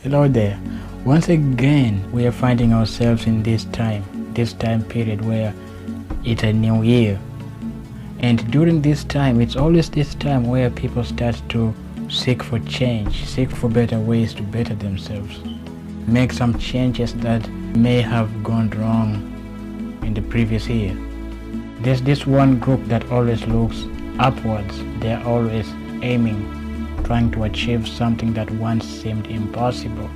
Hello there. Once again, we are finding ourselves in this time period where it's a new year. And during this time, it's always this time where people start to seek for change, seek for better ways to better themselves, make some changes that may have gone wrong in the previous year. There's this one group that always looks upwards. They're always aiming, trying to achieve something that once seemed impossible.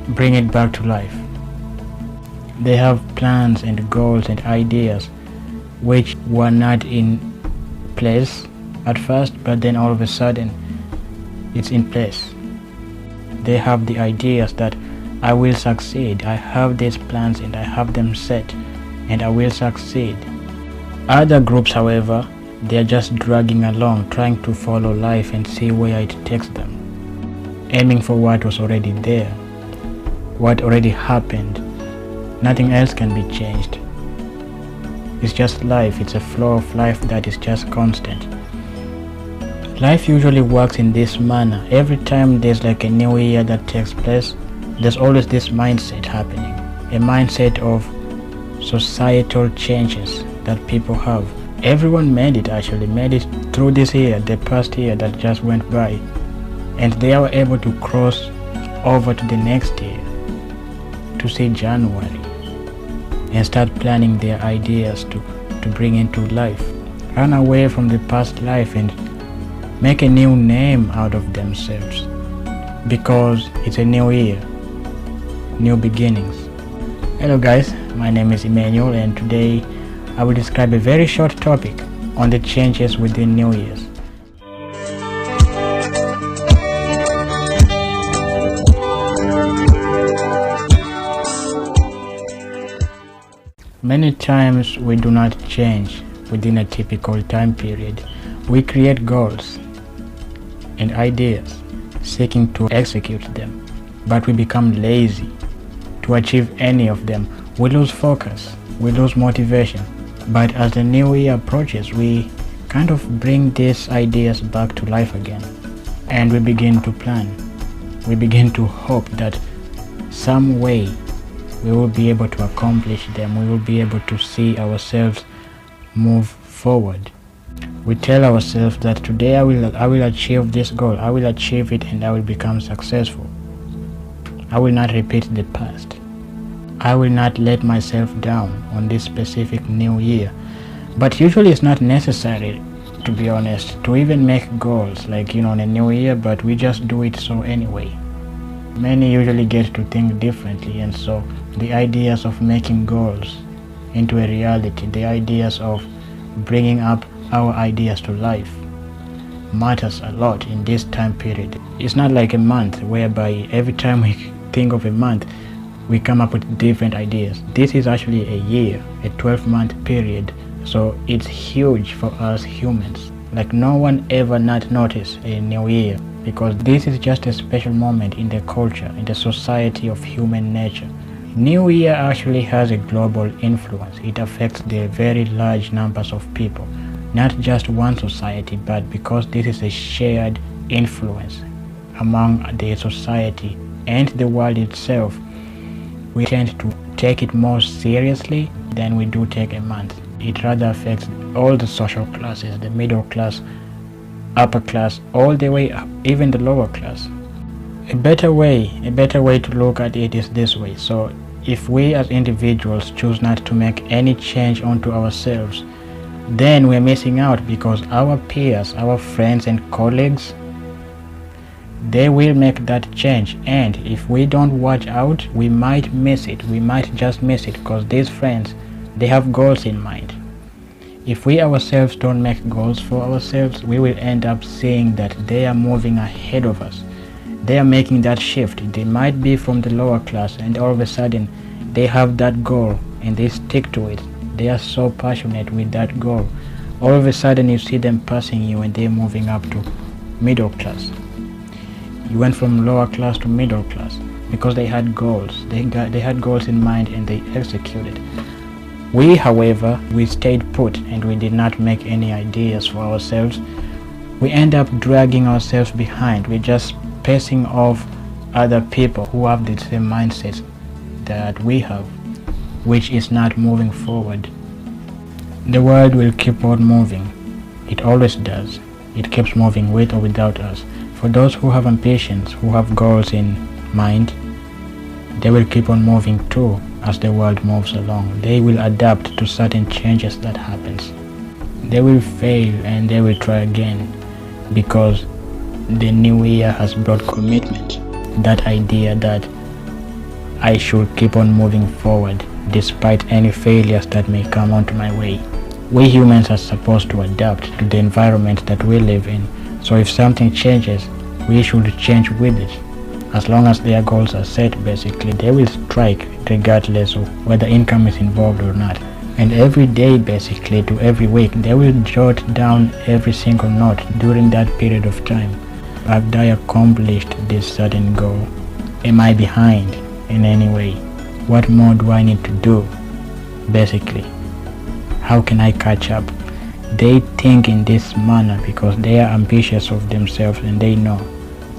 Bring it back to life. They have plans and goals and ideas which were not in place at first, but then all of a sudden it's in place. They have the ideas that I will succeed, I have these plans and I have them set and I will succeed. Other groups, however, they are just dragging along, trying to follow life and see where it takes them, aiming for what was already there, what already happened. Nothing else can be changed. It's just life. It's a flow of life that is just constant. Life usually works in this manner. Every time there's like a new year that takes place, there's always this mindset happening, a mindset of societal changes that people have. Everyone made it through this year, the past year that just went by, and they were able to cross over to the next year, to see January, and start planning their ideas to bring into life. Run away from the past life and make a new name out of themselves, because it's a new year, new beginnings. Hello guys, my name is Emmanuel, and today I will describe a very short topic on the changes within New Year's. Many times we do not change within a typical time period. We create goals and ideas, seeking to execute them, but we become lazy to achieve any of them. We lose focus, we lose motivation. But as the new year approaches, we kind of bring these ideas back to life again, and we begin to plan. We begin to hope that some way we will be able to accomplish them. We will be able to see ourselves move forward. We tell ourselves that today I will achieve this goal, I will achieve it, and I will become successful. I will not repeat the past. I will not let myself down on this specific new year. But usually it's not necessary, to be honest, to even make goals like, on a new year, but we just do it so anyway. Many usually get to think differently, and so the ideas of making goals into a reality, the ideas of bringing up our ideas to life matters a lot in this time period. It's not like a month whereby every time we think of a month we come up with different ideas. This is actually a year, a 12-month period, so it's huge for us humans. Like no one ever not notice a new year, because this is just a special moment in the culture, in the society of human nature. New Year actually has a global influence. It affects the very large numbers of people, not just one society, but because this is a shared influence among the society and the world itself, we tend to take it more seriously than we do take a month. It rather affects all the social classes, the middle class, upper class, all the way up, even the lower class. A better way to look at it is this way. So if we as individuals choose not to make any change onto ourselves, then we're missing out, because our peers, our friends and colleagues, they will make that change, and if we don't watch out, we might miss it. We might just miss it, because these friends, they have goals in mind. If we ourselves don't make goals for ourselves, we will end up seeing that they are moving ahead of us. They are making that shift. They might be from the lower class, and all of a sudden they have that goal and they stick to it. They are so passionate with that goal. All of a sudden you see them passing you and they're moving up to middle class. You went from lower class to middle class because they had goals. They had goals in mind and they executed. We, however, we stayed put and we did not make any ideas for ourselves. We end up dragging ourselves behind. We're just passing off other people who have the same mindset that we have, which is not moving forward. The world will keep on moving. It always does. It keeps moving with or without us. For those who have ambitions, who have goals in mind, they will keep on moving too as the world moves along. They will adapt to certain changes that happens. They will fail and they will try again, because the new year has brought commitment. That idea that I should keep on moving forward despite any failures that may come onto my way. We humans are supposed to adapt to the environment that we live in. So if something changes, we should change with it. As long as their goals are set, basically, they will strike regardless of whether income is involved or not. And every day, basically, to every week, they will jot down every single note during that period of time. Have I accomplished this certain goal? Am I behind in any way? What more do I need to do? Basically, how can I catch up? They think in this manner because they are ambitious of themselves, and they know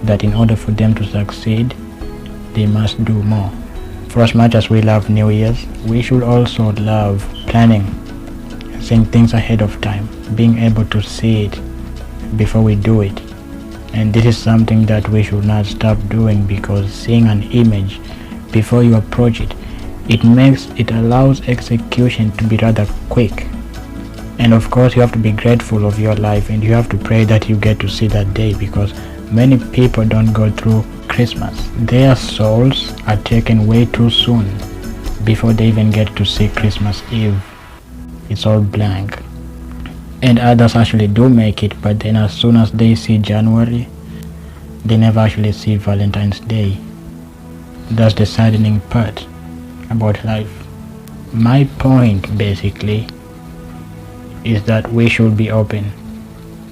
that in order for them to succeed, they must do more. For as much as we love New Year's, we should also love planning, seeing things ahead of time, being able to see it before we do it. And this is something that we should not stop doing, because seeing an image before you approach it, it allows execution to be rather quick. And of course, you have to be grateful of your life, and you have to pray that you get to see that day, because many people don't go through Christmas. Their souls are taken way too soon before they even get to see Christmas Eve. It's all blank. And others actually do make it, but then as soon as they see January, they never actually see Valentine's Day. That's the saddening part about life. My point basically is that we should be open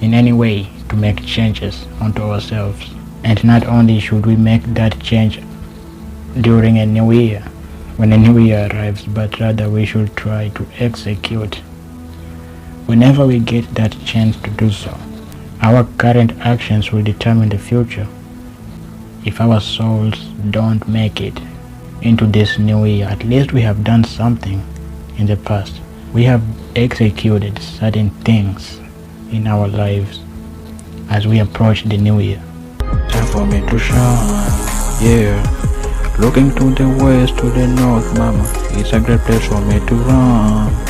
in any way to make changes onto ourselves. And not only should we make that change during a new year, when a new year arrives, but rather we should try to execute whenever we get that chance to do so. Our current actions will determine the future. If our souls don't make it into this new year, at least we have done something in the past. We have executed certain things in our lives as we approach the new year. Time for me to shine, yeah. Looking to the west, to the north, mama. It's a great place for me to run.